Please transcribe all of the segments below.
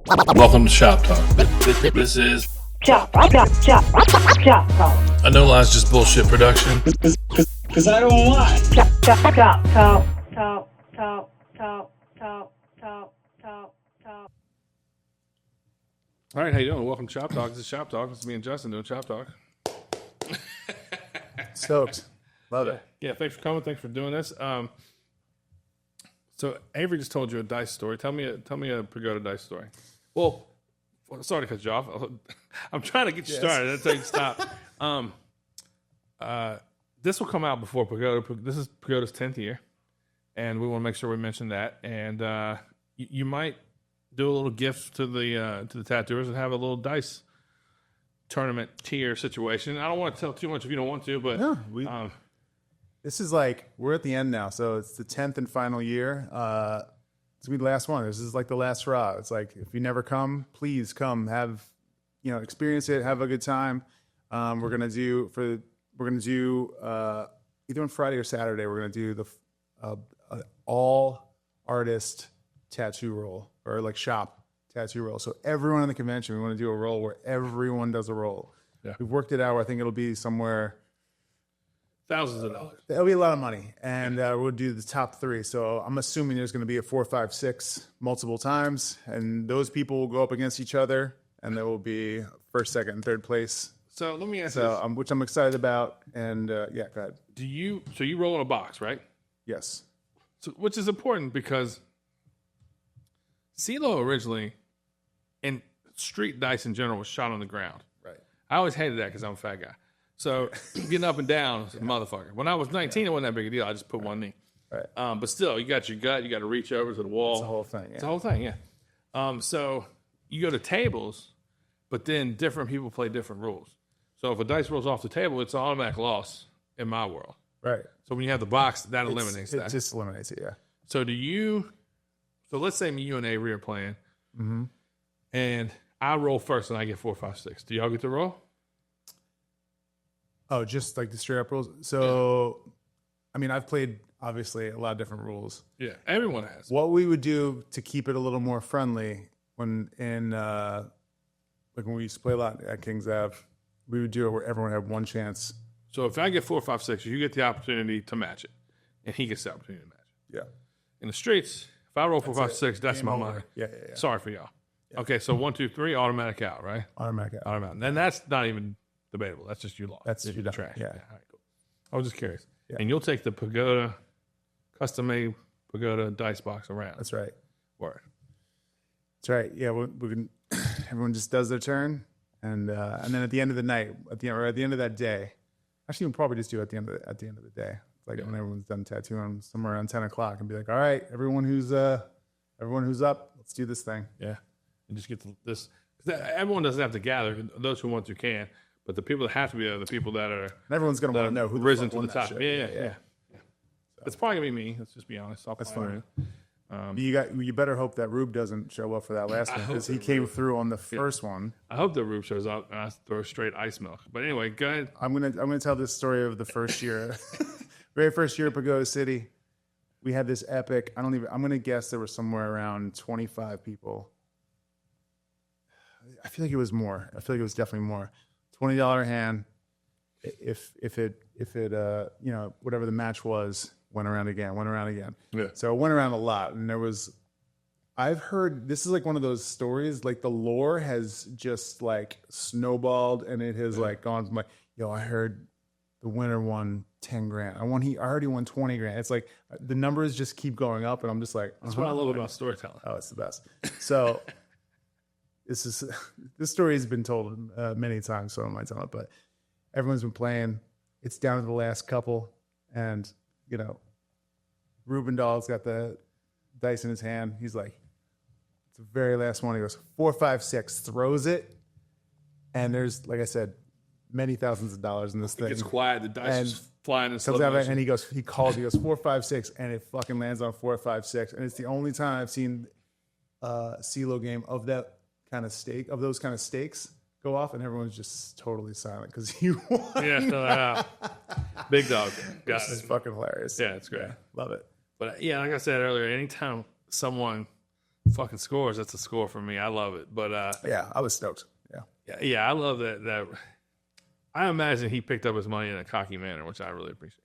Welcome to Shop Talk. This is Shop Talk. a No Lies Just Bullshit production. Because I don't lie. Talk. All right, how you doing? Welcome to Shop Talk. This is Shop Talk. This is me and Justin doing Shop Talk. Stoked. Love it. Yeah, thanks for coming. Thanks for doing this. So Avery just told you a dice story. Tell me a Pagoda dice story. Well, sorry to cut you off. I'm trying to get you started. That's how you stop. This will come out before Pagoda. This is Pagoda's 10th year, and we want to make sure we mention that. And you might do a little gift to the tattooers and have a little dice tournament tier situation. I don't want to tell too much if you don't want to, but No, this is like, we're at the end now, so it's the 10th and final year. It's going to be the last one. This is like the last hurrah. It's like, if you never come, please come. Experience it, have a good time. We're going to do either on Friday or Saturday, we're going to do the all artist tattoo roll, or like shop tattoo roll. So everyone in the convention, we want to do a roll where everyone does a roll. Yeah. We've worked it out. I think it'll be somewhere thousands of dollars. It'll be a lot of money, and we'll do the top three. So I'm assuming there's going to be a 4, 5, 6 multiple times, and those people will go up against each other, and there will be first, second, and third place. So let me ask you this. Which I'm excited about. And go ahead. So you roll in a box, right? Yes. So, which is important because CeeLo originally, and street dice in general, was shot on the ground. Right. I always hated that because I'm a fat guy. So getting up and down was a motherfucker. When I was 19, it wasn't that big a deal. I just put one knee. Right. But still, you got your gut. You got to reach over to the wall. It's the whole thing. Yeah. It's the whole thing, yeah. So you go to tables, but then different people play different rules. So if a dice rolls off the table, it's an automatic loss in my world. Right. So when you have the box, that eliminates that. It just eliminates it, yeah. So so let's say you and Avery are playing, and I roll first and I get 4, 5, 6. Do y'all get to roll? Oh, just like the straight up rules. So, I mean, I've played obviously a lot of different rules. Yeah, everyone has. What we would do to keep it a little more friendly when we used to play a lot at Kings Ave, we would do it where everyone had one chance. So if I get 4, 5, 6, you get the opportunity to match it, and he gets the opportunity to match it. Yeah. In the streets, if I roll 4, 5, 6, that's my money. Yeah. Sorry for y'all. Yeah. Okay, so 1, 2, 3, automatic out, right? Automatic out. Automatic. Then that's not even debatable. That's just you lost. That's you done. Trash. Yeah. All right, cool. I was just curious. Yeah. And you'll take the Pagoda, custom-made Pagoda dice box around. That's right. Word. That's right. Yeah, we can. Everyone just does their turn, and then at the end of the night, at the end of that day, actually, we'll probably just do it at the end of the day, like when everyone's done tattooing, somewhere around 10 o'clock, and be like, all right, everyone who's up, let's do this thing. Yeah, and just get this. Everyone doesn't have to gather. Those who want to can, but the people that have to be there are the people that are. And everyone's gonna want to know who risen the to the top. Yeah. It's probably gonna be me. Let's just be honest. That's fine. You better hope that Rube doesn't show up for that last one, because he came through on the first one. I hope that Rube shows up and I throw straight ice milk. But anyway, go ahead. I'm gonna tell this story of the first year, very first year at Pagoda City. We had this epic. I'm gonna guess there were somewhere around 25 people. I feel like it was more. I feel like it was definitely more. $20 hand. If it whatever the match was, went around again. Yeah. So it went around a lot, and I've heard, this is like one of those stories, like the lore has just like snowballed, and it has like gone from like, I heard the winner won 10 grand. I already won 20 grand. It's like the numbers just keep going up, and I'm just like, that's what I love about storytelling. Oh, it's the best. So this story has been told many times, so I don't mind telling it, but everyone's been playing. It's down to the last couple, and Ruben Dahl's got the dice in his hand. He's like, it's the very last one. He goes 4, 5, 6, throws it, and there's, like I said, many thousands of dollars in this thing. It gets quiet. The dice is flying in slow comes out motion. and he goes 4, 5, 6, and it fucking lands on 4, 5, 6, and it's the only time I've seen a CeeLo game of that kind of stake, of those kind of stakes, go off, and everyone's just totally silent because you won. Yeah, big dog. This is fucking hilarious. Yeah, it's great. Yeah, love it. But yeah, like I said earlier, anytime someone fucking scores, that's a score for me. I love it. But Yeah, I was stoked. yeah, I love that. I imagine he picked up his money in a cocky manner, which I really appreciate.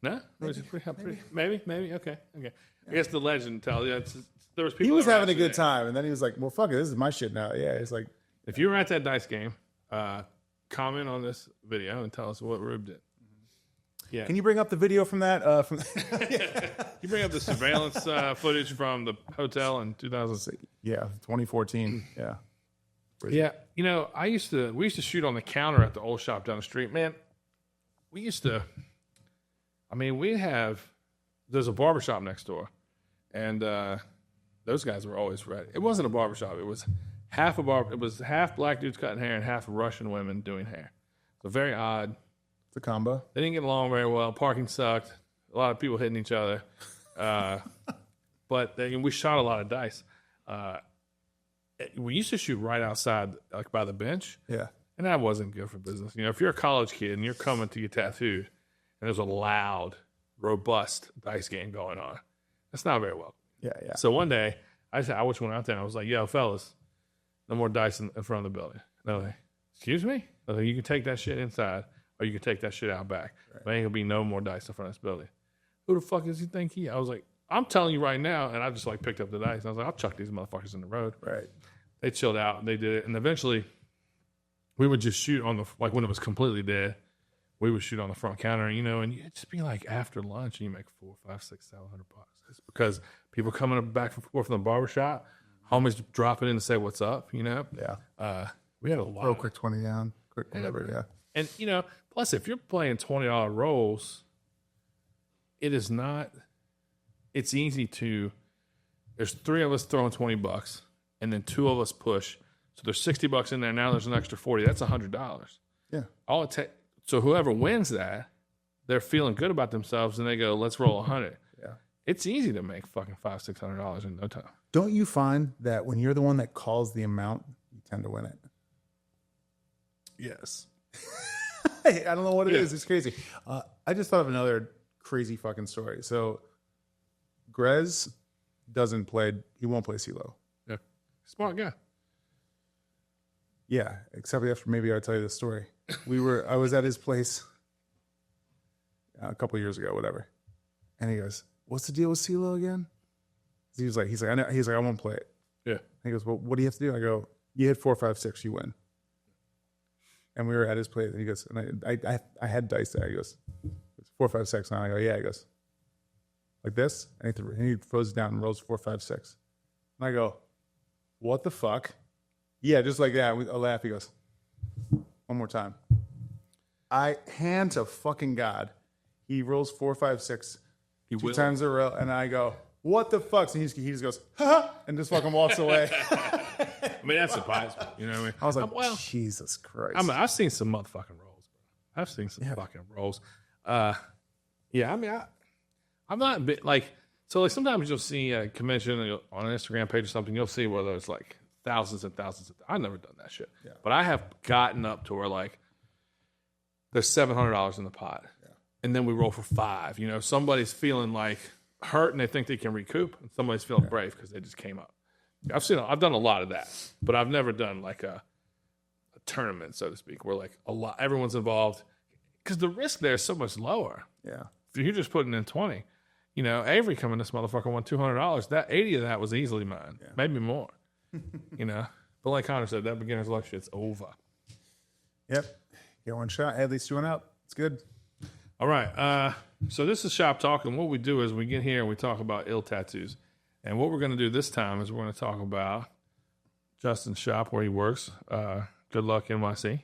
No, maybe. Okay. I guess the legend tells you there was people. He was that were having a actually good there. time, and then he was like, "Well, fuck it, this is my shit now." Yeah, it's like, If you were at that dice game, comment on this video and tell us what Rube did. Yeah. can you bring up the video from that? You bring up the surveillance footage from the hotel in 2006. Yeah, 2014. Yeah, Yeah, we used to shoot on the counter at the old shop down the street. Man, there's a barbershop next door, and those guys were always ready. It wasn't a barbershop. It was half black dudes cutting hair and half Russian women doing hair. So very odd. it's a combo. They didn't get along very well. Parking sucked. A lot of people hitting each other. But we shot a lot of dice. We used to shoot right outside, like by the bench. Yeah, And that wasn't good for business. If you're a college kid and you're coming to get tattooed and there's a loud, robust dice game going on, that's not very well. yeah. So one day, I just went out there and I was like, yo, fellas, no more dice in front of the building. And they're like, excuse me? I was like, you can take that shit inside or you can take that shit out back. Right. There ain't going to be no more dice in front of this building. Who the fuck does he think he? I was like, I'm telling you right now. And I just picked up the dice. And I was like, I'll chuck these motherfuckers in the road. Right. They chilled out and they did it. And eventually, we would just shoot on when it was completely dead, we would shoot on the front counter, and it'd just be like after lunch, and you make $400, $500, $600, $700. It's because people coming back and forth from the barbershop, homies dropping in to say what's up, Yeah. We had a lot. Real quick 20 down, quick whatever. Yeah. And, plus if you're playing $20 rolls, it's easy there's 3 of us throwing $20, and then 2 of us push. So there's $60 in there. Now there's an extra 40. That's $100. Yeah. So whoever wins that, they're feeling good about themselves, and they go, "Let's roll 100." Yeah. It's easy to make fucking $500-$600 in no time. Don't you find that when you're the one that calls the amount, you tend to win it? Yes. I don't know what it is. It's crazy. I just thought of another crazy fucking story. So, Grez he won't play CeeLo. Yeah. Smart guy. Yeah, except after maybe I'll tell you the story. I was at his place a couple of years ago, whatever. And he goes, "What's the deal with CeeLo again?" He's like, I know. He's like, "I won't play it." Yeah. He goes, "Well, what do you have to do?" I go, "You hit 4, 5, 6, you win." And we were at his place, and he goes, and I had dice there. He goes, "It's 4, 5, 6." And I go, "Yeah." He goes, "Like this?" And he throws it down and rolls 4, 5, 6. And I go, "What the fuck?" Yeah, just like that. I laugh. He goes, "One more time." Hand to fucking God. He rolls 4, 5, 6 two times in a row, and I go, "What the fuck?" And he just goes, "Ha!" and just fucking walks away. That surprised me. You know what I mean? I was like, Jesus Christ. I've seen some motherfucking rolls. I've seen some fucking rolls. I'm not a bit sometimes you'll see a convention on an Instagram page or something. You'll see where there's like thousands and thousands. I've never done that shit. Yeah. But I have gotten up to where there's $700 in the pot. Yeah. And then we roll for 5. Somebody's feeling hurt and they think they can recoup, and somebody's feeling brave because they just came up. I've done a lot of that, but I've never done a tournament, so to speak, where everyone's involved, because the risk there is so much lower. Yeah. If you're just putting in 20, Avery coming, this motherfucker won $200. That 80 of that was easily mine, maybe more. But like Connor said, that beginner's luck shit's over. Yep. Get one shot. At least you went out. It's good. All right. So this is Shop Talk, and what we do is we get here and we talk about ill tattoos. And what we're going to do this time is we're going to talk about Justin's shop where he works, Good Luck NYC.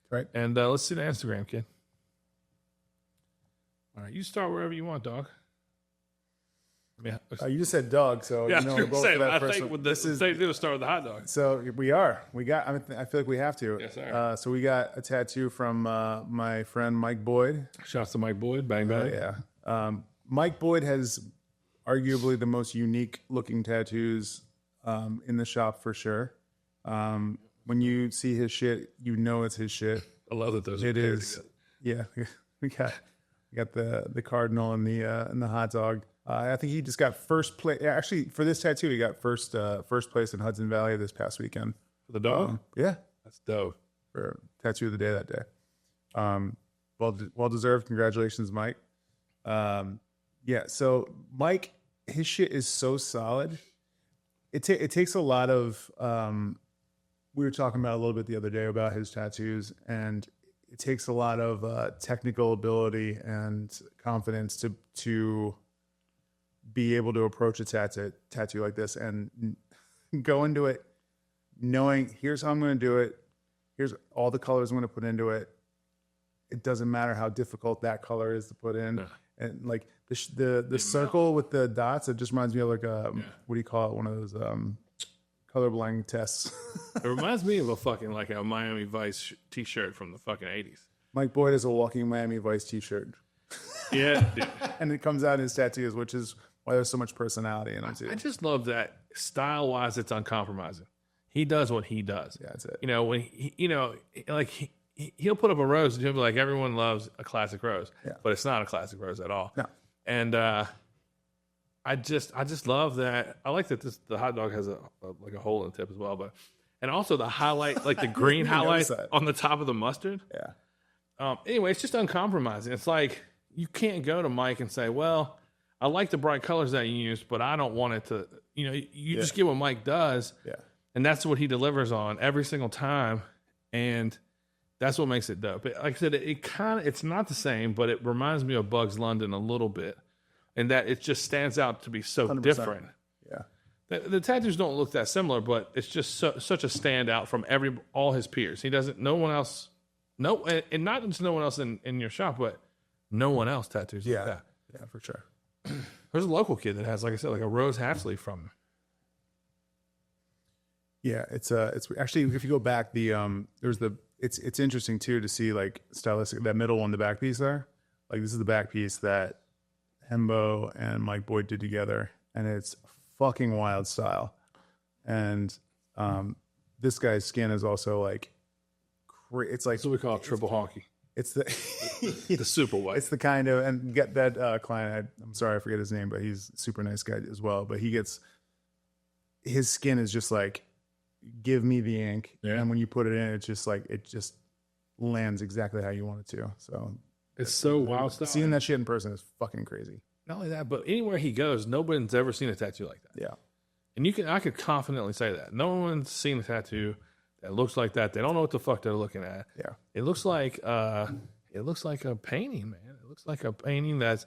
Right. And let's see the Instagram, kid. All right. You start wherever you want, dog. Yeah. You just said dog, so Yeah, we'll go for that I first think one. this is they start with the hot dog. So we are. I feel like we have to. Yes, sir. So we got a tattoo from my friend Mike Boyd. Shouts to Mike Boyd. Bang bang. Yeah. Mike Boyd has arguably the most unique looking tattoos in the shop for sure. When you see his shit, it's his shit. I love that those. It is. Yeah. We got the cardinal and the hot dog. I think he just got first place. Actually, for this tattoo, he got first place in Hudson Valley this past weekend. For the dog? Yeah, That's dope. for tattoo of the day that day. Well deserved. Congratulations, Mike. Yeah. So Mike, his shit is so solid. It takes a lot of. We were talking about a little bit the other day about his tattoos, and it takes a lot of technical ability and confidence to be able to approach a tattoo like this and go into it knowing here's how I'm going to do it. Here's all the colors I'm going to put into it. It doesn't matter how difficult that color is to put in. No. And like the circle with the dots, it just reminds me of like what do you call it? One of those colorblind tests. It reminds me of a Miami Vice t-shirt from the fucking 80s. Mike Boyd is a walking Miami Vice t-shirt. Yeah, dude. And it comes out in his tattoos, which is why there's so much personality in it too. I just love that style-wise, it's uncompromising. He does what he does. Yeah, that's it. You know, when he'll put up a rose and he'll be like, everyone loves a classic rose, but it's not a classic rose at all. No. And I just love that. I like that the hot dog has a hole in the tip as well, and also the highlight, like the green highlight on the top of the mustard. Yeah. Anyway, it's just uncompromising. It's like you can't go to Mike and say, well, I like the bright colors that you used, but I don't want it to, you just get what Mike does. Yeah. And that's what he delivers on every single time. And that's what makes it dope. Like I said, it's not the same, but it reminds me of Bugs London a little bit. And that it just stands out to be so 100%. different. Yeah. The tattoos don't look that similar, but it's just such a standout from all his peers. He doesn't, no one else, and not just no one else in your shop, but no one else tattoos like that. Yeah, for sure. There's a local kid that has, like I said, like a rose half sleeve from him. Yeah, it's actually, if you go back, it's interesting too to see like stylistic, that middle one, the back piece there. Like this is the back piece that Hembo and Mike Boyd did together, and it's fucking wild style. And this guy's skin is also like, it's like, That's what we call triple honky. It's the The super white. It's the kind of, and get that client. I'm sorry, I forget his name, but he's a super nice guy as well. But his skin is just like, give me the ink, and when you put it in, it's just like it just lands exactly how you want it to. So it's so wild stuff. Seeing that shit in person is fucking crazy. Not only that, but anywhere he goes, nobody's ever seen a tattoo like that. Yeah, and I could confidently say that no one's seen a tattoo that looks like that. They don't know what the fuck they're looking at. Yeah, it looks like a painting, man. It looks like a painting that's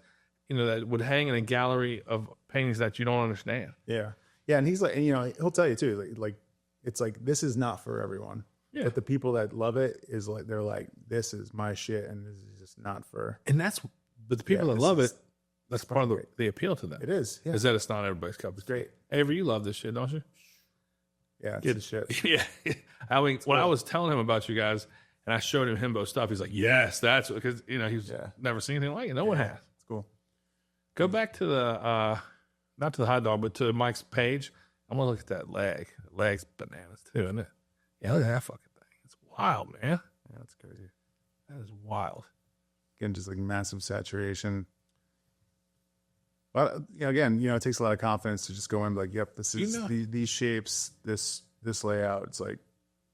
that would hang in a gallery of paintings that you don't understand. Yeah, and he's like, he'll tell you too, like it's like this is not for everyone. Yeah. But the people that love it is like they're like, this is my shit, and this is just not for. But the people that love it, that's part of the appeal to them. It is. Yeah. Is that it's not everybody's cup. It's great. Avery, you love this shit, don't you? Yeah, it's the shit. Yeah. When I was telling him about you guys, and I showed him Hembo stuff, he's like, yes, that's because he's never seen anything like it. No one has. It's cool. Go back to the not to the hot dog, but to Mike's page. I'm gonna look at that leg. The leg's bananas too, isn't it? Yeah, look at that fucking thing. It's wild, man. Yeah, that's crazy. That is wild. Again, just like massive saturation. But again, it takes a lot of confidence to just go in and be like, yep, this is these shapes, this layout. It's like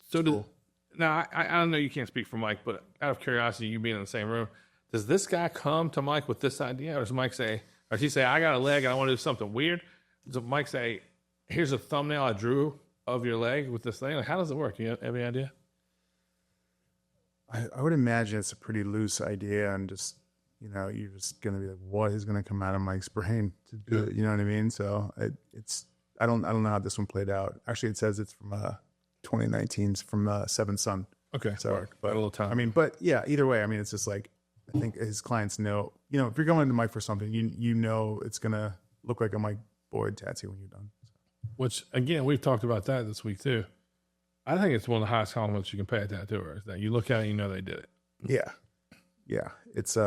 so. Cool. Now I don't know. You can't speak for Mike, but out of curiosity, you being in the same room, does this guy come to Mike with this idea, or does Mike say, or does he say, I got a leg and I want to do something weird? Does Mike say, here's a thumbnail I drew of your leg with this thing? Like, how does it work? You have any idea? I would imagine it's a pretty loose idea, and just you're just gonna be like, what is gonna come out of Mike's brain to do it? You know what I mean? So it's I don't know how this one played out. Actually, it says it's from 2019's from Seventh Son. Okay, so but a little time. I mean, but yeah, either way, I mean, it's just like I think his clients know. If you're going to Mike for something, you know it's gonna look like a Mike Boyd tattoo when you're done. Which again, we've talked about that this week too. I think it's one of the highest compliments you can pay a tattooer is that you look at it, and they did it. Yeah. It's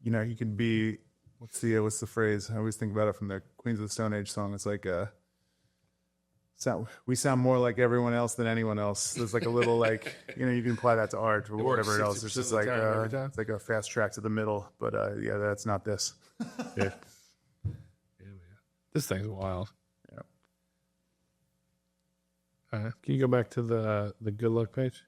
you can be what's the phrase? I always think about it from the Queens of the Stone Age song. It's like we sound more like everyone else than anyone else. There's like a little like you can apply that to art or whatever else. It's just like it's like a fast track to the middle. But that's not this. Yeah. This thing's wild. Yeah. Can you go back to the Good Luck page?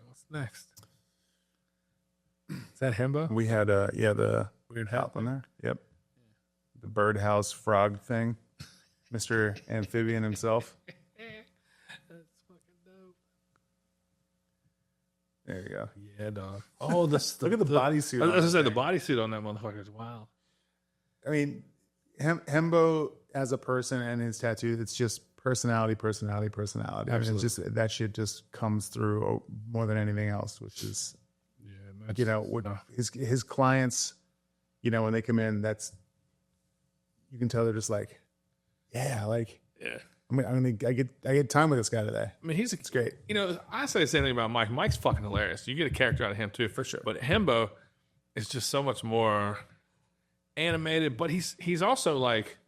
What's next? Is that Hembo? We had the Weird top hat on there. Yep. The birdhouse frog thing. Mr. Amphibian himself. That's fucking dope. There you go. Yeah, dog. Oh, this Look at the bodysuit. I was on gonna say it. the bodysuit on that motherfucker is wild. I mean, Hembo as a person and his tattoo, it's just personality. I mean, it's Absolutely. just that shit just comes through more than anything else, which is, Yeah, you know, what his clients, you know, when they come in, you can tell they're just like, yeah, like, yeah. I mean, I get time with this guy today. I mean, it's great. You know, I say the same thing about Mike. Mike's fucking hilarious. You get a character out of him too, for sure. But Hembo is just so much more animated. But he's also like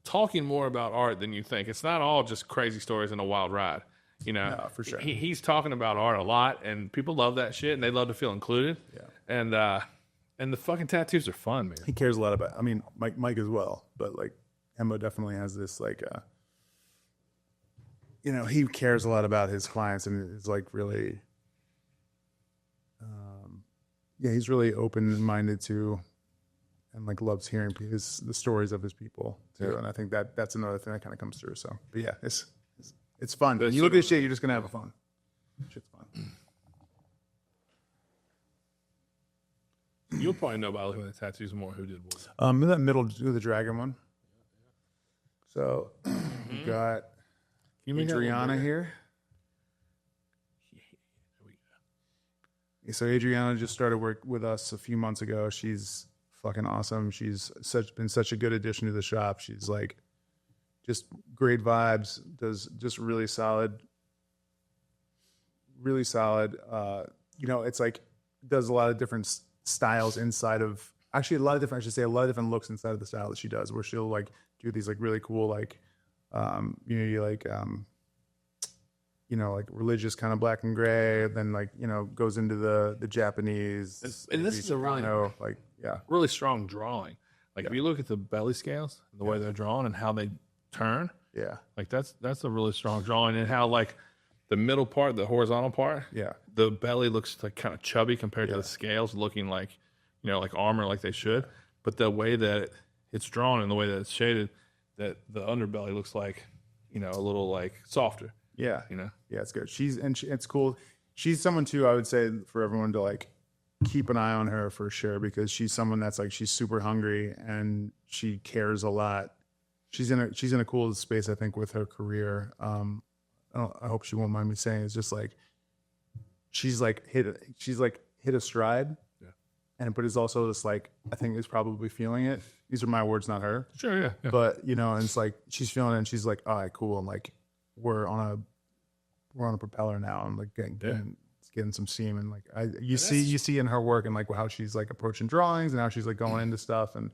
talking more about art than you think. It's not all just crazy stories and a wild ride. You know, No, for sure. He's talking about art a lot, and people love that shit, and they love to feel included. Yeah. And the fucking tattoos are fun, man. He cares a lot about. I mean, Mike as well, but like Hembo definitely has this like, you know, he cares a lot about his clients and is like really, yeah, he's really open minded to, and like loves hearing the stories of his people too. Yeah. And I think that's another thing that kind of comes through. So, but yeah, it's fun. When you look at this shit, you're just gonna have fun. Shit's fun. You'll probably know by looking at the tattoos more who did what. In that middle, do the dragon one. So we got You make that a little Adriana bigger? here. There we go. So Adriana just started work with us a few months ago. She's fucking awesome. She's been such a good addition to the shop. She's like just great vibes. Does just really solid. Really solid. You know, it's like does a lot of different styles inside of. Actually, a lot of different looks inside of the style that she does. Where she'll like do these like really cool like, you know, like religious kind of black and gray, then like, you know, goes into the Japanese. And this is a really, like, yeah. really strong drawing. Like if you look at the belly scales, the way they're drawn and how they turn, Yeah. like that's a really strong drawing. And how like the middle part, the horizontal part, Yeah. the belly looks like kind of chubby compared to the scales looking like, you know, like armor like they should. But the way that it's drawn and the way that it's shaded, that the underbelly looks like, you know, a little like softer. Yeah. You know? Yeah, it's good. It's cool. She's someone too, I would say, for everyone to like keep an eye on her for sure, because she's someone that's like, she's super hungry and she cares a lot. She's in a cool space, I think, with her career. I hope she won't mind me saying, it's just like, she's like hit a stride. But it's also this like, I think is probably feeling it. These are my words, not her. Sure, yeah. But you know, and it's like she's feeling it and she's like, all right, cool. And like we're on a propeller now and like getting some steam, and like you see in her work and like how she's like approaching drawings and how she's like going into stuff, and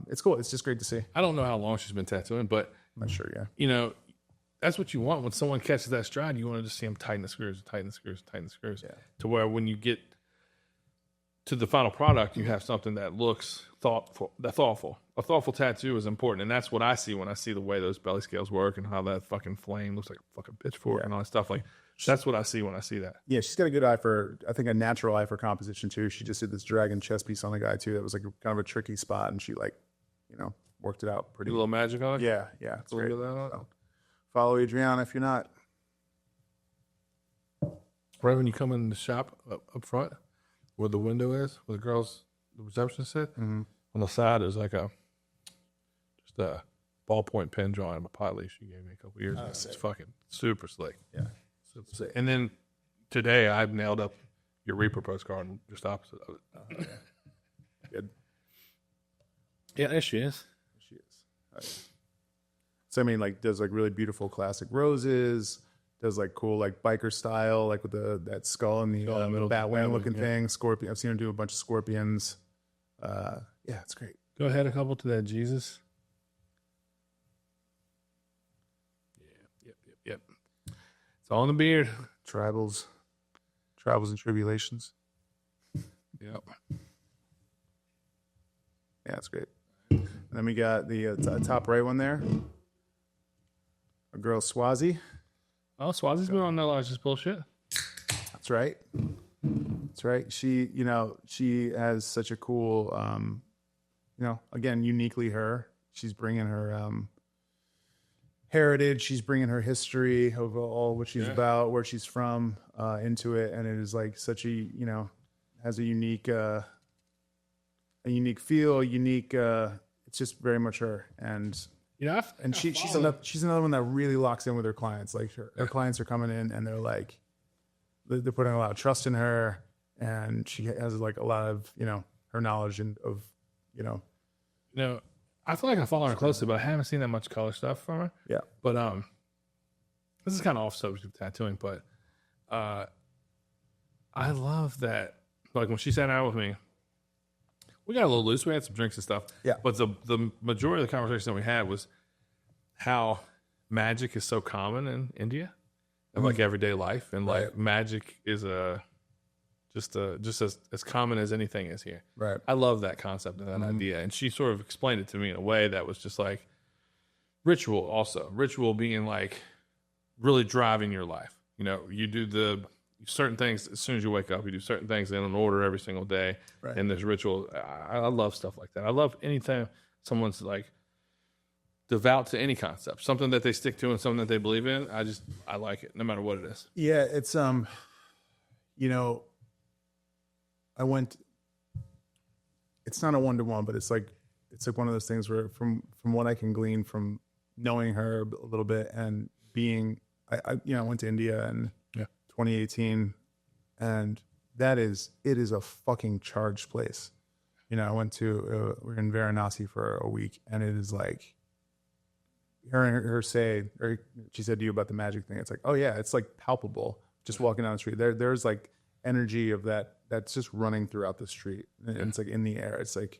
it's cool. It's just great to see. I don't know how long she's been tattooing, but I'm not sure, yeah. you know, that's what you want when someone catches that stride. You want to just see them tighten the screws, Yeah. to where when you get to the final product, you have something that looks thoughtful. A thoughtful tattoo is important, and that's what I see when I see the way those belly scales work and how that fucking flame looks like a fucking pitchfork and all that stuff. Like that's what I see when I see that. Yeah, she's got a good eye for, I think, a natural eye for composition too. She just did this dragon chest piece on the guy too. That was like kind of a tricky spot, and she like, you know, worked it out pretty. A little magic on it. Yeah, it's A little great. bit of that on it. So, follow Adriana if you're not. Right when you come in the shop up front, where the window is, where the receptionist sit, on the side is like just a ballpoint pen drawing of a pot leaf she gave me a couple years ago. It's fucking super slick. Yeah. Super slick. And then today I've nailed up your Reaper postcard just opposite of it. Good. Yeah, there she is. She is. Right. So I mean, like, does like really beautiful classic roses. Does like cool like biker style, like with that skull and the middle Batwing looking yeah. thing. Scorpion. I've seen him do a bunch of scorpions. Yeah, it's great. Go ahead a couple to that Jesus. Yeah. Yep. all in the beard. Tribals and tribulations. Yep. Yeah, that's great. And then we got the top right one there. A girl, Swazi. Oh, Swazi's been on No Lies Just Bullshit. That's right. That's right. She has such a cool, again, uniquely her. She's bringing her heritage. She's bringing her history of all what she's about, where she's from, into it. And it is like such a, has a unique feel, it's just very much her. And she's another one that really locks in with her clients. Like her clients are coming in and they're like, they're putting a lot of trust in her, and she has like a lot of, her knowledge of. I feel like I follow her closely, but I haven't seen that much color stuff from her. Yeah. But this is kind of off subject of tattooing, but I love that. Like when she sat down with me, we got a little loose. We had some drinks and stuff. Yeah. But the majority of the conversation that we had was how magic is so common in India, of like everyday life, and like magic is just as common as anything is here. Right. I love that concept and that idea. And she sort of explained it to me in a way that was just like ritual also. Ritual being like really driving your life. You do certain things as soon as you wake up. You do certain things in an order every single day. Right. And there's ritual. I love stuff like that. I love anytime someone's like devout to any concept, something that they stick to and something that they believe in. I like it no matter what it is. Yeah. It's, it's not a one-to-one, but it's like one of those things where from what I can glean from knowing her a little bit and being, I went to India in 2018, and it is a fucking charged place. I went to, we're in Varanasi for a week, and it is like, her say, or she said to you about the magic thing. It's like, oh yeah, it's like palpable just walking down the street. There's like energy of that's just running throughout the street, and it's like in the air. It's like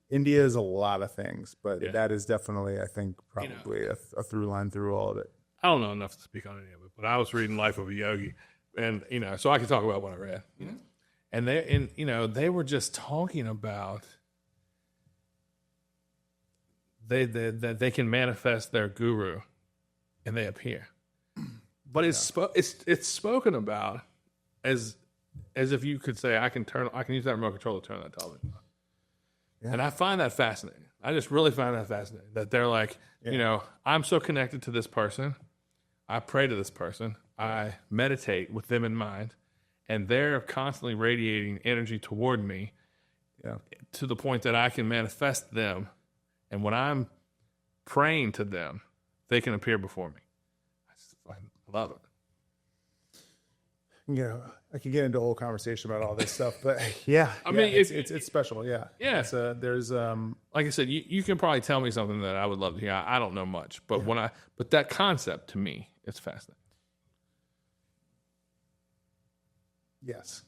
India is a lot of things, but that is definitely, I think, probably a through line through all of it. I don't know enough to speak on any of it, but I was reading Life of a Yogi, and so I can talk about what I read. And they were just talking about that they can manifest their guru, and they appear. But it's spoken about as if you could say, I can use that remote control to turn that television on. Yeah. And I find that fascinating. I just really find that fascinating that they're like, I'm so connected to this person. I pray to this person. I meditate with them in mind, and they're constantly radiating energy toward me to the point that I can manifest them. And when I'm praying to them, they can appear before me. I love it. I could get into a whole conversation about all this stuff, but I mean, it's special. Yeah. Yeah. There's like I said, you can probably tell me something that I would love to hear. I don't know much, but but that concept to me, it's fascinating. Yes.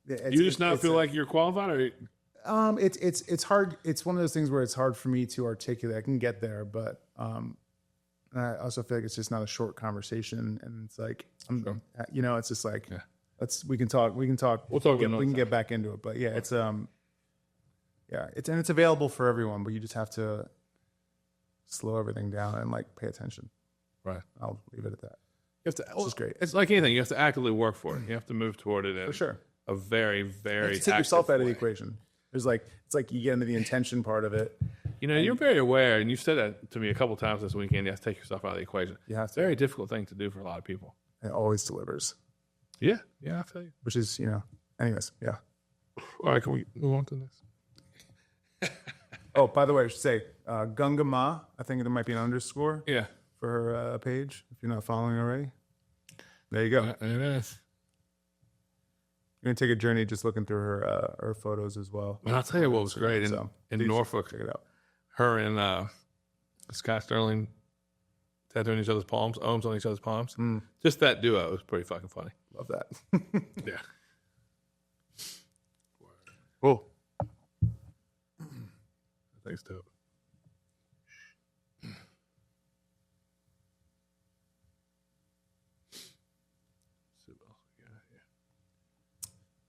You just not feel like you're qualified, or it's hard. It's one of those things where it's hard for me to articulate. I can get there, but I also feel like it's just not a short conversation, and it's like it's just like we can talk. We can get back into it, but it's it's available for everyone, but you just have to slow everything down and like pay attention. Right. I'll leave it at that. You have to. Which is great. It's like anything. You have to actively work for it. You have to move toward it. For sure. A very, very. You have to take yourself out of the equation. It's like you get into the intention part of it. You're very aware, and you've said that to me a couple times this weekend. You have to take yourself out of the equation. Yeah, it's a very difficult thing to do for a lot of people. It always delivers. Yeah, I feel you. Which is, anyways, yeah. All right, can we move on to this? Oh, by the way, I should say, Gunga Ma, I think there might be an underscore for her page, if you're not following already. There you go. It is. You're going to take a journey just looking through her photos as well. And I'll tell you what was great in Norfolk. Check it out. Her and Scott Sterling tattooing each other's palms, ohms on each other's palms. Just that duo was pretty fucking funny. Love that. Yeah. Cool. Thanks, dope.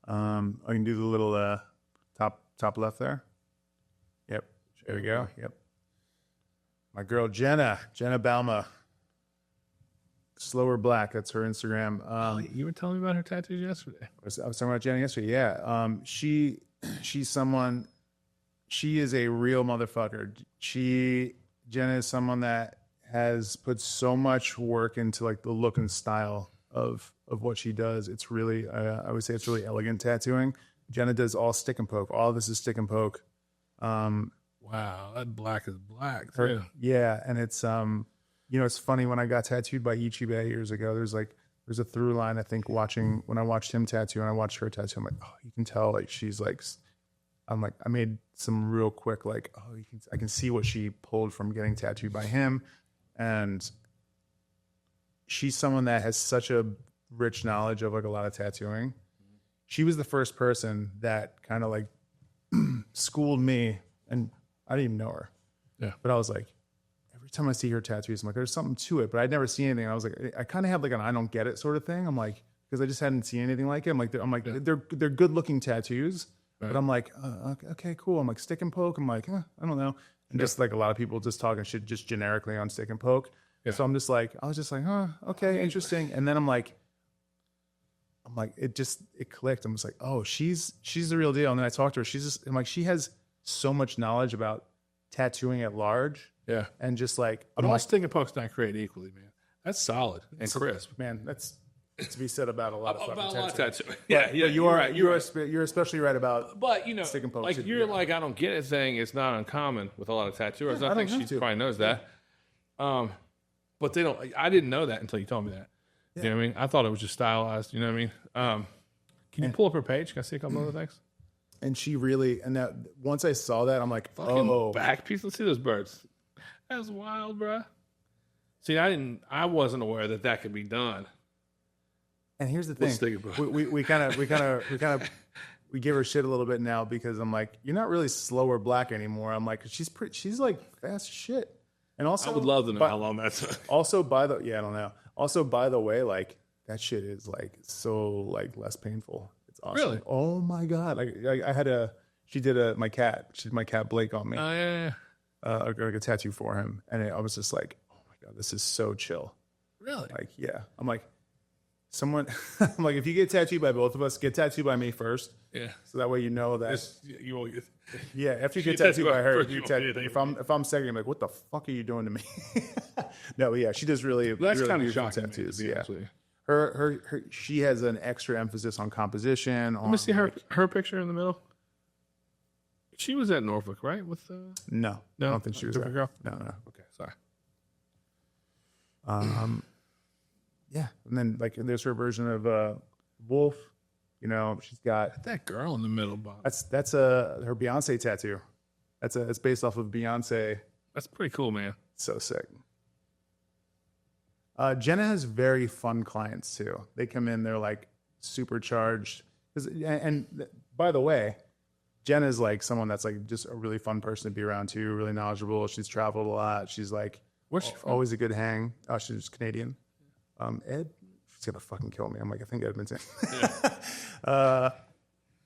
I can do the little top left there. Yep. There we go. Yep. My girl Jenna Balma. Slowerblack. That's her Instagram. You were telling me about her tattoos yesterday. I was talking about Jenna yesterday. Yeah. She's someone. She is a real motherfucker. Jenna is someone that has put so much work into like the look and style of what she does. It's really, I would say it's really elegant tattooing. Jenna does all stick and poke. All of this is stick and poke. Wow, that black is black too. Yeah, and it's it's funny when I got tattooed by Ichibe years ago. There's a through line. I think when I watched him tattoo and I watched her tattoo, I'm like, oh, you can tell like she's like. I'm like, I made some real quick like, oh, I can see what she pulled from getting tattooed by him, and she's someone that has such a rich knowledge of like a lot of tattooing. She was the first person that kind of like schooled me, and I didn't even know her. Yeah. But I was like, every time I see her tattoos, I'm like, there's something to it, but I'd never seen anything. And I was like, I kind of have like an I don't get it sort of thing. I'm like, because I just hadn't seen anything like it. They're good looking tattoos. Right. But I'm like, okay, cool. I'm like, stick and poke. I'm like, I don't know. And just like a lot of people just talking shit just generically on stick and poke. Yeah. So I was just like, okay, interesting. And then I'm like, it clicked. I'm just like, oh, she's the real deal. And then I talked to her. I'm like, she has so much knowledge about tattooing at large. Yeah. And just like, but all stick and poke's not created equally, man. That's solid and crisp. Man, that's to be said about a lot of fucking tattooing. Yeah, you're right. You're especially right about. But stick and poke. like you're like I don't get it saying it's not uncommon with a lot of tattooers. I think she probably knows that. But they don't. I didn't know that until you told me that. Yeah. You know what I mean? I thought it was just stylized. You know what I mean? Can you pull up her page? Can I see a couple other things? And she really, and that once I saw that, I'm like, fucking back piece. Let's see those birds. That's wild, bro. See, I wasn't aware that could be done. And here's the thing: we kind of we give her shit a little bit now because I'm like, you're not really Slowerblack anymore. I'm like, she's like fast as shit. And also, I would love to know how long that's. Also, I don't know. Also, by the way, like that shit is like so like less painful. It's awesome. Really? Oh my god! She did my cat Blake on me. Oh yeah. Like a tattoo for him, and I was just like, oh my god, this is so chill. Really? Like, yeah. I'm like. I'm like, if you get tattooed by both of us, get tattooed by me first. Yeah. So that way you know that. You won't get. Yeah. After you get tattooed by her, if I'm second, I'm like, what the fuck are you doing to me? No, yeah, she does really. That's really kind of shocking. Tattoos. Yeah. Her, she has an extra emphasis on composition. Let me see her picture in the middle. She was at Norfolk, right? With no, I don't think she was there. Girl? No. Okay, sorry. Yeah, and then like there's her version of Wolf. You know, she's got that girl in the middle. Bob. That's her Beyonce tattoo. It's based off of Beyonce. That's pretty cool, man. So sick. Jenna has very fun clients too. They come in, they're like supercharged. And by the way, Jenna is like someone that's like just a really fun person to be around too. Really knowledgeable. She's traveled a lot. She's like always a good hang. Oh, she's Canadian. Ed, she's gonna fucking kill me. I'm like, I think Edmonton. Yeah.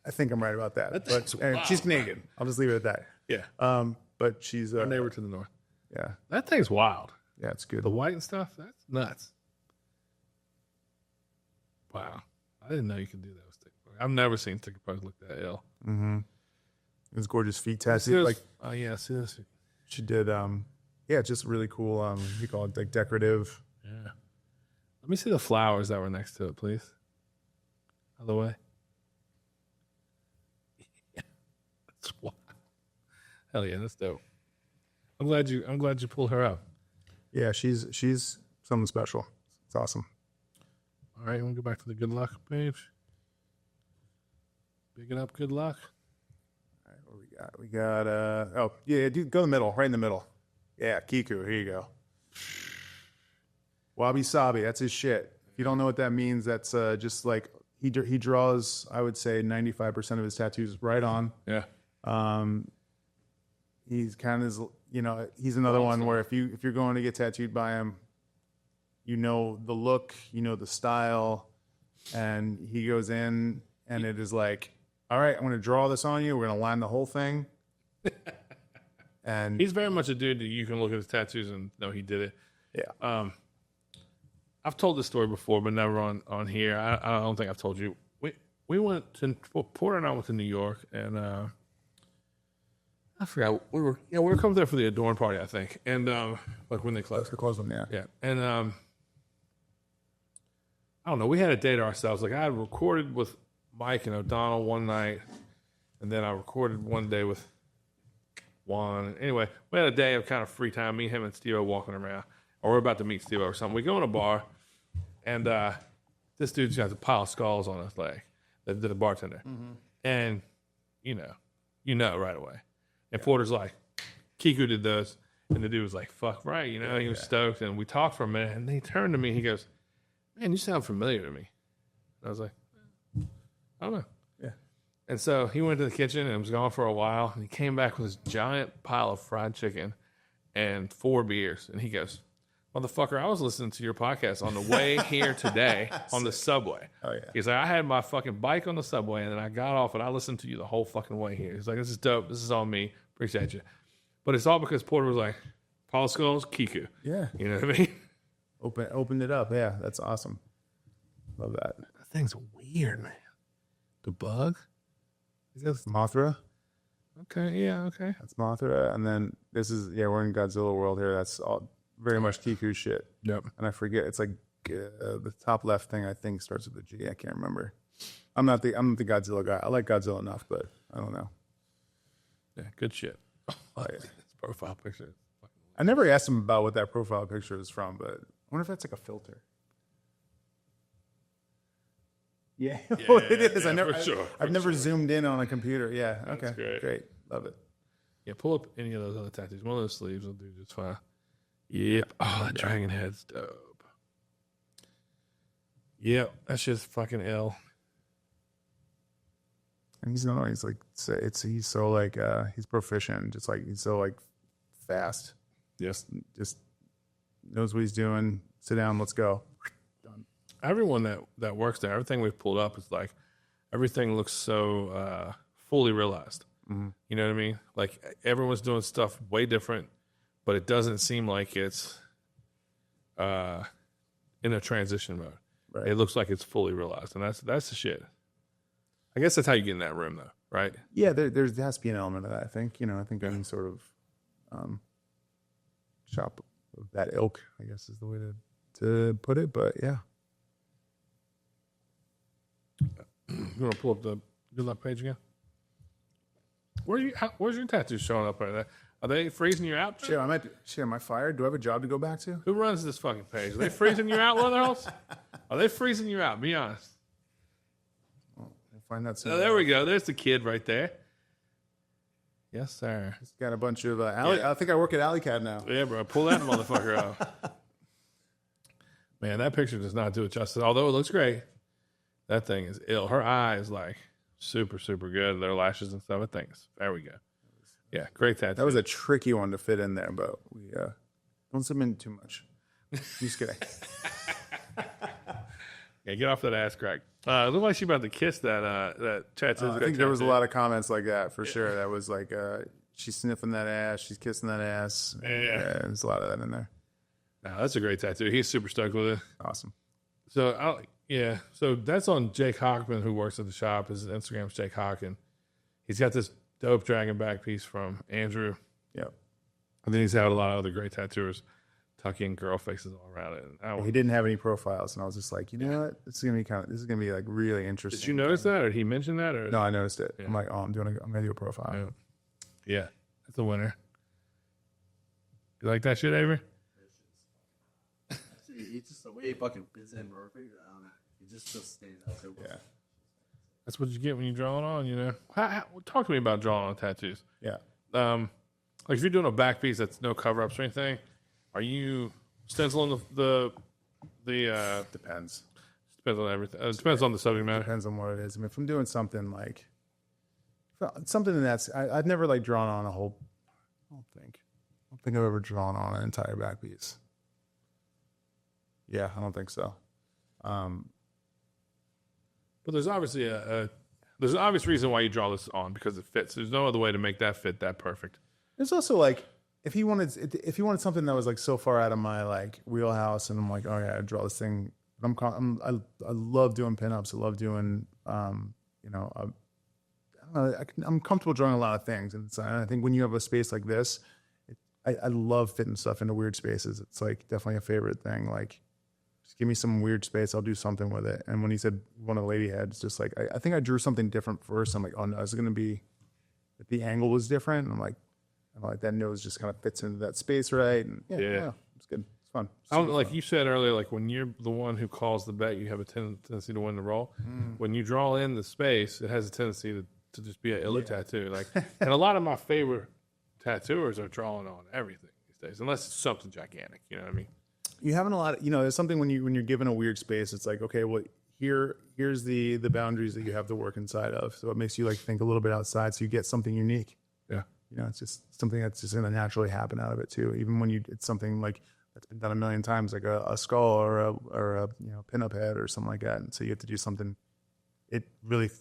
I think I'm right about that. But she's Canadian. I'll just leave it at that. Yeah. But she's our neighbor to the north. Yeah. That thing's wild. Yeah, it's good. The white and stuff, that's nuts. Wow. I didn't know you could do that with stick poke. I've never seen stick poke look that ill. Mm-hmm. It was gorgeous feet tattoo. Like, oh yeah, see this. She did just really cool you call it like decorative. Yeah. Let me see the flowers that were next to it, please. Out of the way. Yeah. That's wild. Hell yeah, that's dope. I'm glad you pulled her up. Yeah, she's something special. It's awesome. All right, you want to go back to the Good Luck page? Big it up, Good Luck. All right, what we got? Dude, go in the middle, right in the middle. Yeah, Kiku, here you go. Wabi Sabi, that's his shit. If you don't know what that means, that's just like he draws, I would say 95% of his tattoos right on. Yeah. He's kind of, he's another one where if you're going to get tattooed by him, you know the look, you know the style, And he goes in, and it is like, all right, I'm going to draw this on you. We're going to line the whole thing. And He's very much a dude that you can look at his tattoos and know he did it. yeah, I've told this story before, but never on here. I don't think I've told you. We went to Porter and I went to New York, and I forgot we were coming there for the Adorn party, I think, and like when they closed. the close one, yeah. Yeah, and I don't know. We had a day to ourselves. Like I had recorded with Mike and O'Donnell one night, and then I recorded one day with Juan. Anyway, we had a day of kind of free time. Me, him, and Steve-O walking around, or we're about to meet Steve-O or something. We go in a bar, and this dude's got a pile of skulls on his leg. The bartender, and you know right away. And Porter's like, Kiku did those, and the dude was like, "Fuck right," He was stoked, and we talked for a minute, and then he turned to me, and he goes, "Man, you sound familiar to me." And I was like, "I don't know." Yeah. And so he went to the kitchen and was gone for a while, and he came back with this giant pile of fried chicken and 4 beers, and he goes, "Motherfucker, I was listening to your podcast on the way here today on the subway." Oh, yeah. He's like, "I had my fucking bike on the subway, and then I got off, and I listened to you the whole fucking way here." He's like, "This is dope. This is all me. Appreciate you." But it's all because Porter was like, "Paul Skulls, Kiku." Yeah. You know what I mean? Opened it up. Yeah, that's awesome. Love that. That thing's weird, man. The bug? That's Mothra. Okay, yeah, okay. That's Mothra. And then this is, we're in Godzilla world here. That's all very much Kiku shit. Yep. And I forget, it's like the top left thing I think starts with a G. I can't remember. I'm not the Godzilla guy. I like Godzilla enough, but I don't know. Yeah, good shit. Oh, yeah. His profile picture. I never asked him about what that profile picture is from, but I wonder if that's like a filter. Yeah, it is. Yeah, I never, for sure, I've for never sure. zoomed in on a computer. Yeah, okay, great. Love it. Yeah, pull up any of those other tattoos. One of those sleeves will do just fine. Yep. Oh, that dragon head's dope. Yep, that shit's fucking ill. And he's like he's so like he's proficient, just like he's so like fast. Yes. Just knows what he's doing. Sit down, let's go. Everyone that works there, everything we've pulled up is like everything looks so fully realized. Mm-hmm. You know what I mean? Like everyone's doing stuff way different, but it doesn't seem like it's in a transition mode. Right. It looks like it's fully realized, and that's the shit. I guess that's how you get in that room, though, right? Yeah, there has to be an element of that. I think I think any sort of shop of that ilk, I guess, is the way to put it. But yeah. You want to pull up the Good Luck page again? Where's your tattoos showing up right there? Are they freezing you out? Shit, am I fired? Do I have a job to go back to? Who runs this fucking page? Are they freezing you out, Weatherholtz? Are they freezing you out? Be honest. We'll find that soon. Oh, there we go. There's the kid right there. Yes, sir. He's got a bunch of I think I work at AlleyCat now. Yeah, bro. Pull that motherfucker out. Man, that picture does not do it justice. Although it looks great, that thing is ill. Her eye is like super, super good. Their lashes and stuff. There we go. Yeah, great tattoo. That was a tricky one to fit in there, but we don't zoom in too much. Just kidding. Yeah, get off that ass crack. Look like she's about to kiss that chat. I think there was a lot of comments like that for sure. That was like she's sniffing that ass, she's kissing that ass. Yeah. There's a lot of that in there. No, that's a great tattoo. He's super stoked with it. Awesome. So so that's on Jake Hockman, who works at the shop. His Instagram's Jake Hocken. He's got this dope dragon back piece from Andrew. Yep. And then he's had a lot of other great tattooers tuck in girl faces all around it. He didn't have any profiles, and I was just like, you know what? This is gonna be like really interesting. Did you notice that, or did he mention that? Or No, I noticed it. Yeah. I'm like, I'm gonna do a profile. Yeah, that's a winner. You like that shit, Avery? It's just the way he fucking fits in perfect. I don't know. He just stands out so well. Yeah. That's what you get when you draw it on, Talk to me about drawing on tattoos. Yeah. Like if you're doing a back piece that's no cover-ups or anything, are you stenciling the Depends. depends on everything. It depends on the subject matter. Depends on what it is. I mean, if I'm doing something like something that's I've never like drawn on a whole. I don't think I've ever drawn on an entire back piece. Yeah, I don't think so. But there's obviously there's an obvious reason why you draw this on, because it fits. There's no other way to make that fit that perfect. There's also like if he wanted something that was like so far out of my like wheelhouse, and I'm like, oh yeah, I draw this thing. I love doing pinups. I love doing you know, I don't know. I'm comfortable drawing a lot of things, and I think when you have a space like this, I love fitting stuff into weird spaces. It's like definitely a favorite thing. Like, just give me some weird space, I'll do something with it. And when he said one of the lady heads, just like I think I drew something different first. I'm like, oh no, is it going to be that the angle was different? And I'm like that nose just kind of fits into that space, right? And yeah, it's good. It's fun. Like you said earlier, like when you're the one who calls the bet, you have a tendency to win the roll. When you draw in the space, it has a tendency to just be an illa tattoo. Like, and a lot of my favorite tattooers are drawing on everything these days, unless it's something gigantic. You know what I mean? You having a lot of, there's something when you're given a weird space, it's like, okay, well, here's the boundaries that you have to work inside of. So it makes you like think a little bit outside, so you get something unique. Yeah. It's just something that's just going to naturally happen out of it too. Even when it's something like that's been done a million times, like a skull or a pinup head or something like that. And so you have to do something. It really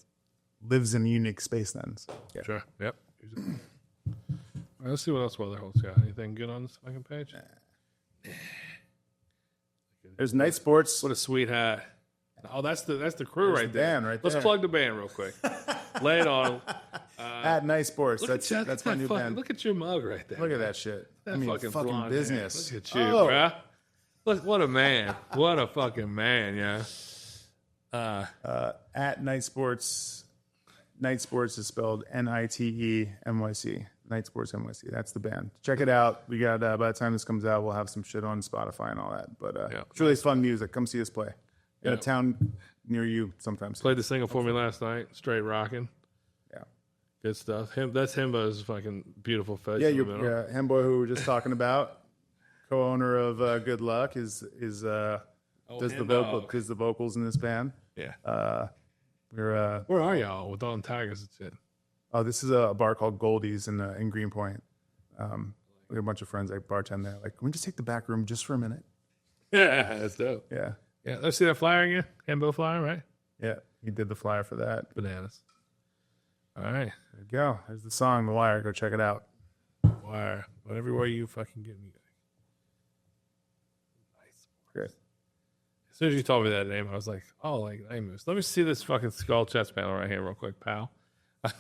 lives in a unique space then. So, yeah. Sure. Yep. All right, let's see what else Weatherholtz got. Anything good on this fucking page? There's Night Sports. What a sweet hat. Oh, that's the crew right there. Band right there. Let's plug the band real quick. Lay it on. At Night Sports. That's my new band. Look at your mug right there. Look at that shit. That I mean, fucking fucking business. Hair. Look at you, bruh. Look, what a man. What a fucking man, yeah. At Night Sports. Night Sports is spelled NITEMYC. Night Sports NYC. That's the band. Check it out. We got by the time this comes out, we'll have some shit on Spotify and all that. But it's really fun music. Come see us play. In a town near you sometimes. Played the single for me last night. Straight rocking. Yeah. Good stuff. That's Himbo's fucking beautiful face. Yeah, Hembo, who we were just talking about, co-owner of Good Luck, does the vocals in this band. Yeah. Where are y'all with all the tigers and shit? Oh, this is a bar called Goldie's in Greenpoint. We have a bunch of friends that bartend there. Like, can we just take the back room just for a minute? Yeah, that's dope. Yeah. Yeah, let's see that flyer again. Hembo flyer, right? Yeah, he did the flyer for that. Bananas. All right. There you go. There's the song, The Wire. Go check it out. Wire. But everywhere you fucking get me. Nice. Great. As soon as you told me that name, I was like, oh, like, let me see this fucking skull chest panel right here real quick, pal.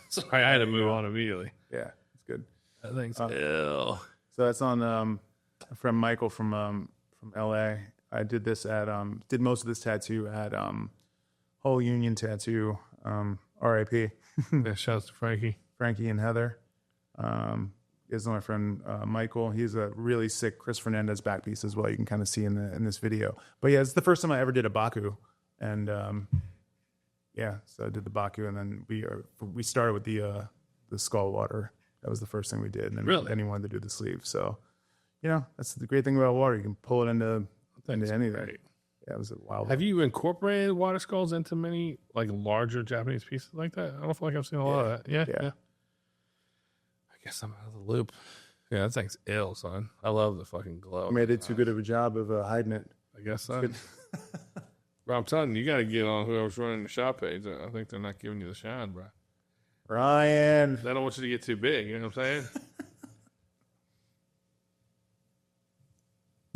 Sorry, I had to move on immediately. Yeah, it's good. That thing's ill. So that's on a friend Michael from LA. I did this did most of this tattoo at Whole Union Tattoo, RIP. Yeah, shouts to Frankie and Heather. Is my friend Michael. He's a really sick Chris Fernandez back piece as well. You can kind of see in this video. But yeah, it's the first time I ever did a Baku, and so I did the Baku, and then we started with the skull water. That was the first thing we did, and then he wanted to do the sleeve. So that's the great thing about water. You can pull it into anything. Great. Yeah, it was a wild. Have you incorporated water skulls into many like larger Japanese pieces like that? I don't feel like I've seen a lot of that. Yeah. I guess I'm out of the loop. Yeah, that thing's ill, son. I love the fucking glow. I made it too good of a job of hiding it. I guess so. Bro, I'm telling you, you got to get on whoever's running the shop page. I think they're not giving you the shine, bro. Ryan. They don't want you to get too big. You know what I'm saying?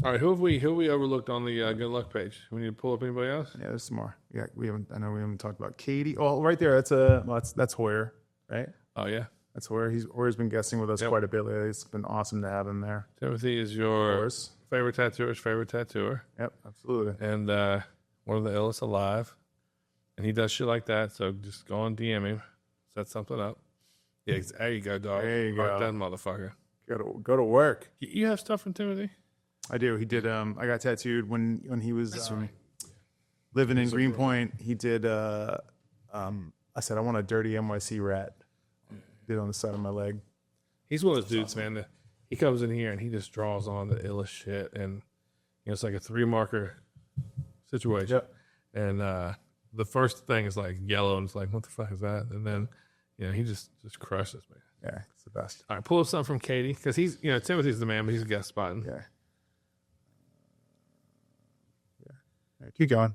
All right, who have we overlooked on the Good Luck page? We need to pull up anybody else? Yeah, there's some more. Yeah, I know we haven't talked about Katie. Oh, right there. That's Hoyer, right? Oh yeah, that's Hoyer. Hoyer's been guesting with us quite a bit lately. It's been awesome to have him there. Timothy is your favorite tattooer's favorite tattooer. Yep, absolutely. And one of the illest alive. And he does shit like that. So just go on DM him, set something up. Yeah, there you go, dog. There you go, that motherfucker. Go to work. You have stuff from Timothy? I do. He did. I got tattooed when he was living in Greenpoint. He did. I said I want a dirty NYC rat. Did on the side of my leg. He's one of those dudes, man. He comes in here and he just draws on the illest shit, and it's like a 3-marker situation. Yep. And the first thing is like yellow, and it's like, what the fuck is that? And then he just crushes me. Yeah, it's the best. All right, pull up something from Katie, because he's Timothy's the man, but he's a guest spotting. Yeah. All right, keep going.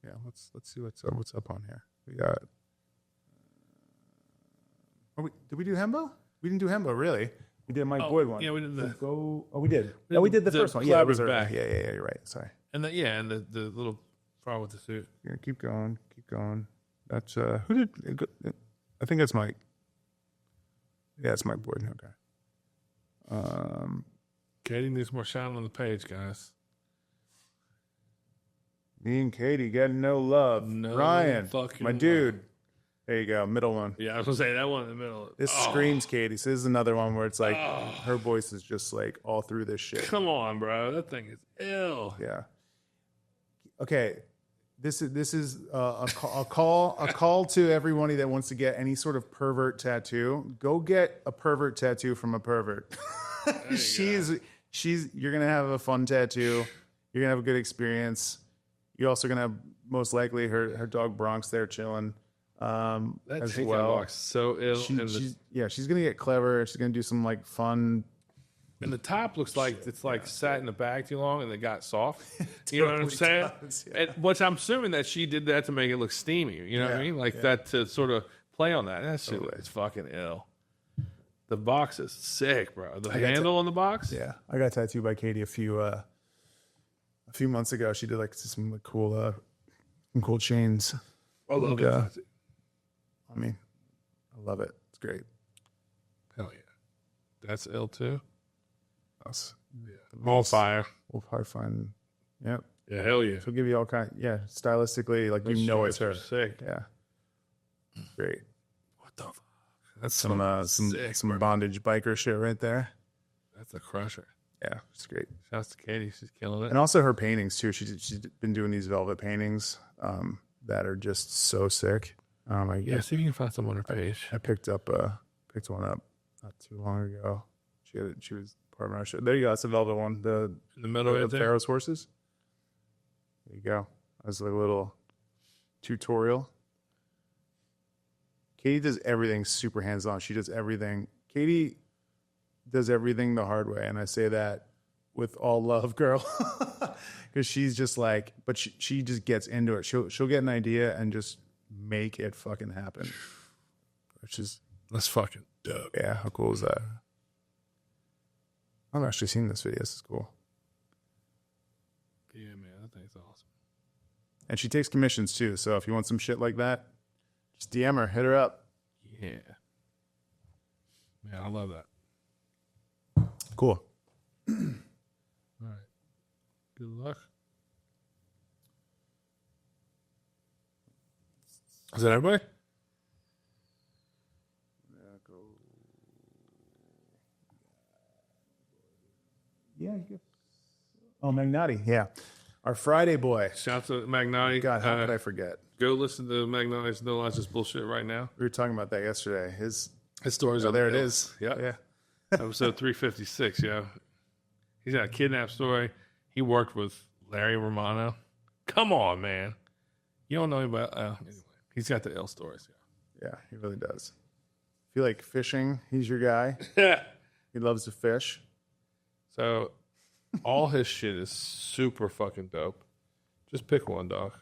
Yeah, let's see what's up on here. We got. Did we do Hembo? We didn't do Hembo, really. We did a Mike Boyd one. Yeah, we did the we did. Oh, we did the first one. Yeah, it was back. Yeah, you're right. Sorry. And the little frog with the suit. Yeah, keep going. That's who did? I think that's Mike. Yeah, it's Mike Boyd. Okay. Katie needs more shine on the page, guys. Me and Katie getting no love. No Ryan, fucking my dude. There you go, middle one. Yeah, I was gonna say that one in the middle. This screams Katie. So this is another one where it's like her voice is just like all through this shit. Come on, bro. That thing is ill. Yeah. Okay. This is a call to everybody that wants to get any sort of pervert tattoo. Go get a pervert tattoo from a pervert. You're gonna have a fun tattoo. You're gonna have a good experience. You're also gonna have most likely her dog Bronx there chilling. That as pink well. box so ill. She's gonna get clever. She's gonna do some like fun. And the top looks like it's like sat in the bag too long and it got soft. You know what I'm saying? Does, yeah. Which I'm assuming that she did that to make it look steamy. You know what I mean? Like that to sort of play on that. That shit is fucking ill. The box is sick, bro. The handle on the box. Yeah, I got tattooed by Katie a few months ago. She did like some cool chains. I love it. I mean, I love it. It's great. Hell yeah. That's ill too. Us. Yeah. All fire. We'll probably find. Yep. Yeah, hell yeah. She'll give you all kind. Yeah, stylistically, like Those it's stripes her. are sick. Yeah. Great. What the fuck? That's Some sick, some bro. bondage biker shit right there. That's a crusher. Yeah, it's great. Shouts to Katie. She's killing it. And also her paintings too. She's been doing these velvet paintings that are just so sick. Yeah, see if you can find some on her page. I picked one up not too long ago. She was part of our show. There you go. That's a velvet one. The In the middle right there. Pharaoh's horses. There you go. That's like a little tutorial. Katie does everything super hands-on. She does everything. Katie does everything the hard way, and I say that with all love, girl, because she's just like, but she just gets into it. She'll get an idea and just make it fucking happen, which is That's fucking dope. yeah. How cool is that? I've actually seen this video. This is cool. Yeah, man, that thing's awesome. And she takes commissions too. So if you want some shit like that, just DM her, hit her up. Yeah. Man, I love that. Cool. All right. Good luck. Is that everybody? Yeah. Oh, Magnotti. Yeah. Our Friday boy. Shout out to Magnotti. God, how could I forget? Go listen to Magnotti's No Lies Just Bullshit right now. We were talking about that yesterday. His story's oh, on there it the is. Yeah. Episode 356, yo. He's got a kidnap story. He worked with Larry Romano. Come on, man. You don't know about anyway. He's got the ill stories. Yeah, he really does. If you like fishing, he's your guy. Yeah. He loves to fish. So all his shit is super fucking dope. Just pick one, dog.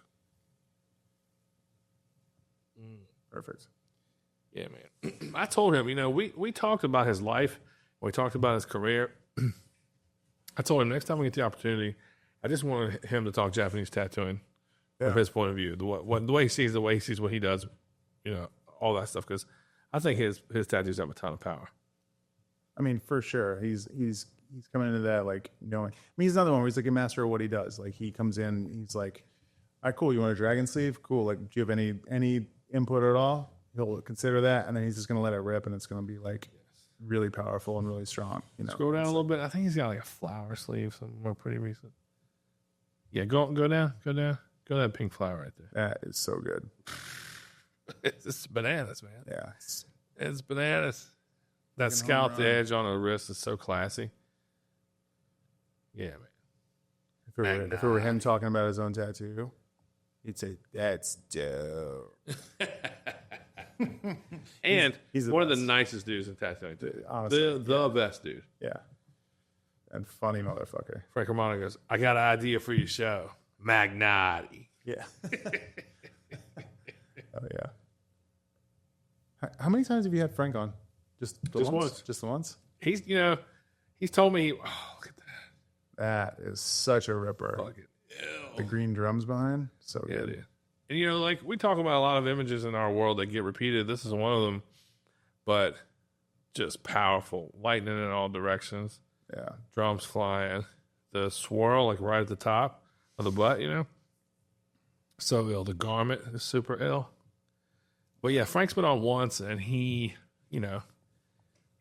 Perfect. Yeah, man. I told him, we talked about his life. We talked about his career. I told him next time we get the opportunity, I just wanted him to talk Japanese tattooing from his point of view. The way he sees what he does, all that stuff. Because I think his tattoos have a ton of power. I mean, for sure. He's coming into that like knowing. I mean, he's another one where he's like a master of what he does. Like he comes in, he's like, all right, cool. You want a dragon sleeve? Cool. Like, do you have any input at all? He'll consider that, and then he's just gonna let it rip, and it's gonna be like really powerful and really strong. Scroll down a little bit. I think he's got like a flower sleeve, somewhere pretty recent. Yeah, go down. Go to that pink flower right there. That is so good. It's bananas, man. Yeah. It's bananas. That scalloped edge on the wrist is so classy. Yeah, man. If it were him talking about his own tattoo, he'd say, "That's dope." And he's one of the best. nicest dudes in tattooing, too. Honestly, the best dude. Yeah. And funny motherfucker. Frank Romano goes, I got an idea for your show. Magnotti. Yeah. Oh yeah. How many times have you had Frank on? Just once. Just the once. He's told me. Oh, look at that. That is such a ripper. Fucking The green drums behind, so yeah, good. dude. And like we talk about a lot of images in our world that get repeated. This is one of them, but just powerful, lightning in all directions. Yeah. Drums flying, the swirl like right at the top of the butt. So ill. The garment is super ill. But yeah, Frank's been on once, and he,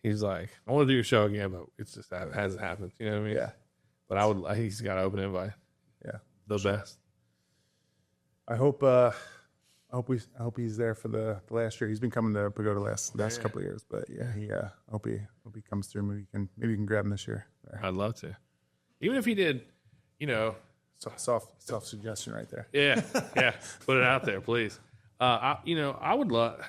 he's like, I want to do your show again, but it's just that hasn't happened. You know what I mean? Yeah. But he's got an open invite. Yeah. The best. I hope he's there for the last year. He's been coming to Pagoda last couple of years, but yeah, I hope he comes through. Maybe you can grab him this year. There. I'd love to. Even if he did, soft suggestion right there. Yeah. Put it out there, please. I would love.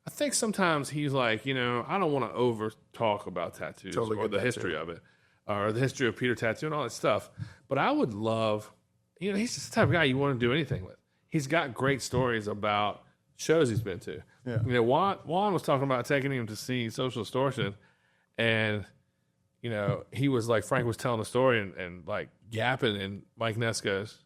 I think sometimes he's like, I don't want to over talk about tattoos or the history of it, or the history of Peter Tattoo and all that stuff. But I would love, he's just the type of guy you want to do anything with. He's got great stories about shows he's been to. Yeah. Juan was talking about taking him to see Social Distortion, and he was like, Frank was telling the story and like yapping, and Mike Ness goes,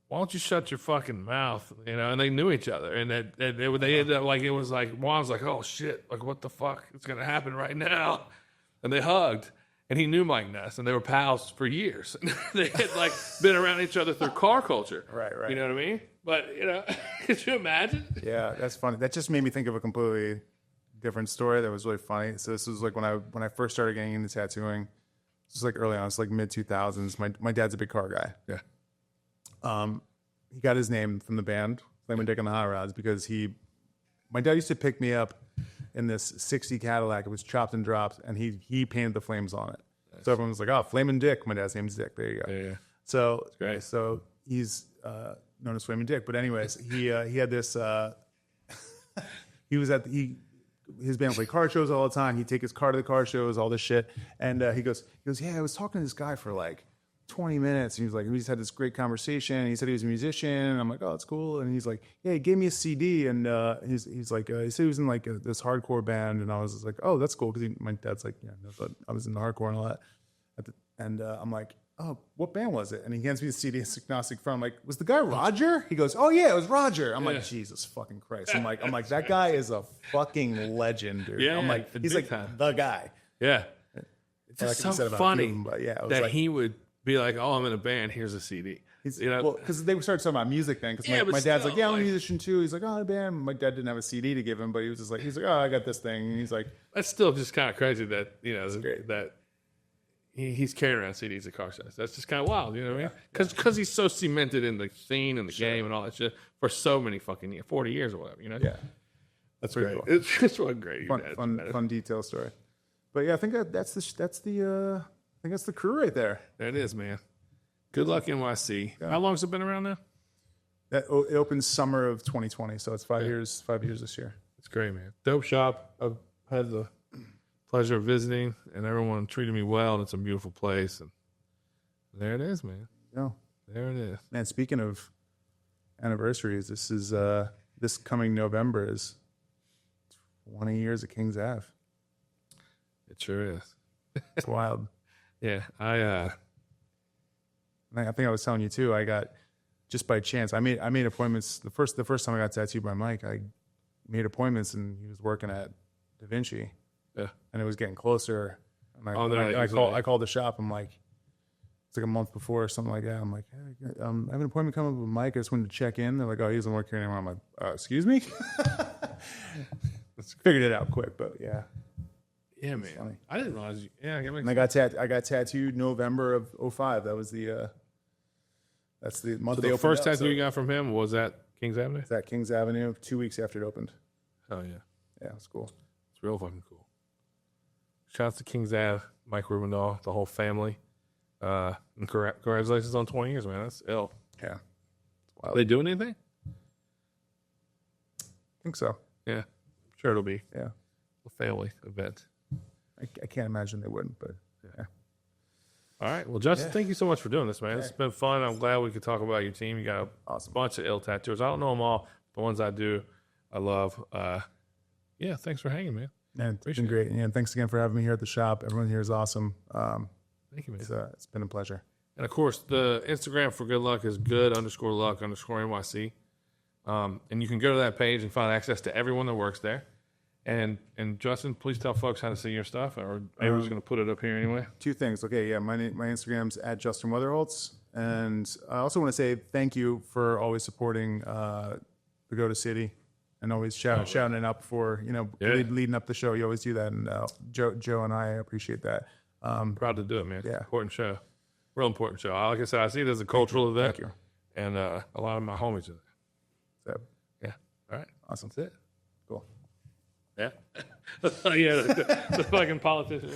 why don't you shut your fucking mouth? And they knew each other, and they ended up like, it was like Juan was like, oh shit, like what the fuck is gonna happen right now? And they hugged, and he knew Mike Ness, and they were pals for years. They had like been around each other through car culture. Right. You know what I mean? But could you imagine? Yeah, that's funny. That just made me think of a completely different story that was really funny. So this was like when I first started getting into tattooing. This was like early on. It's like mid 2000s. My dad's a big car guy. Yeah. He got his name from the band Flamin' Dick and the Hot Rods because my dad used to pick me up in this 60 Cadillac. It was chopped and dropped, and he painted the flames on it. Nice. So everyone was like, "Oh, Flamin' Dick." My dad's name's Dick. There you go. Yeah. So that's great. So he's known as Flamin' Dick. But anyways, he had this. He was at his band played car shows all the time. He'd take his car to the car shows, all this shit. And he goes, yeah, I was talking to this guy for like 20 minutes. And he was like, we just had this great conversation. And he said he was a musician. And I'm like, oh, that's cool. And he's like, yeah, he gave me a CD. And he's like, he said he was in like this hardcore band. And I was just like, oh, that's cool. Because my dad's like, yeah, I was in the hardcore and all that. And I'm like, oh, what band was it? And he hands me the CD, it's agnostic front. I'm like, was the guy Roger? He goes, oh yeah, it was Roger. I'm like, Jesus fucking Christ. I'm like, that guy is a fucking legend, dude. Yeah, I'm like, he's like the guy. Yeah. It's just so funny that like, he would be like, oh, I'm in a band, here's a CD. Well, because they started talking about music then. Because my dad's like, yeah, I'm a musician too. He's like, oh, a band. My dad didn't have a CD to give him, but he was just like, oh, I got this thing. And he's like, that's still just kind of crazy that that he's carrying around CDs at car shows. That's just kind of wild, you know what I mean? Because he's so cemented in the scene and the game and all that shit for so many fucking years, 40 years or whatever, you know? Yeah, that's great. Cool. It's really great. Fun detail story. But yeah, I think that's the crew right there. There it is, man. Good Luck NYC. Yeah. How long has it been around now? It opened summer of 2020, so it's 5 years. 5 years this year. It's great, man. Dope shop. I've had the pleasure of visiting, and everyone treated me well, and it's a beautiful place. And there it is, man. Yeah, there it is. Man, speaking of anniversaries, this is this coming November is 20 years of Kings Ave. It sure is. It's wild. Yeah, I think I was telling you too. I got just by chance. I made appointments the first time I got tattooed by Mike. I made appointments, and he was working at Da Vinci. Yeah, and it was getting closer. I called the shop. I'm like, it's like a month before or something like that. I'm like, hey, I have an appointment coming up with Mike. I just wanted to check in. They're like, oh, he doesn't work here anymore. I'm like, excuse me. Figured it out quick, but yeah. Yeah, man. Funny. I didn't realize. And I got tattooed November of 2005. That was that's the month. So the first tattoo you got from him was at Kings Avenue. It's at Kings Avenue. 2 weeks after it opened. Oh yeah. Yeah, it's cool. It's real fucking cool. Shouts to Kings Ave, Mike Rubendahl, the whole family. And congratulations on 20 years, man. That's ill. Yeah. Are they doing anything? I think so. Yeah. I'm sure it'll be. Yeah. A family event. I can't imagine they wouldn't, but yeah. All right. Well, Justin, thank you so much for doing this, man. It's been fun. I'm glad we could talk about your team. You got a bunch of ill tattooers. I don't know them all. The ones I do, I love. Yeah, thanks for hanging, man. And it's been great. And thanks again for having me here at the shop. Everyone here is awesome. Thank you, man. It's been a pleasure. And of course, the Instagram for Good Luck is good_luck_NYC. And you can go to that page and find access to everyone that works there. And Justin, please tell folks how to see your stuff, or maybe we're just going to put it up here anyway. Two things. Okay, yeah, my Instagram's at Justin Weatherholtz. And I also want to say thank you for always supporting Pagoda City and always shouting it out before, leading up the show. You always do that. And Joe and I appreciate that. Proud to do it, man. Yeah. Important show. Real important show. Like I said, I see it as a cultural event. Thank you. And a lot of my homies are there. So, Yeah. All right. awesome. That's it. Cool. Yeah. Yeah, the fucking politician.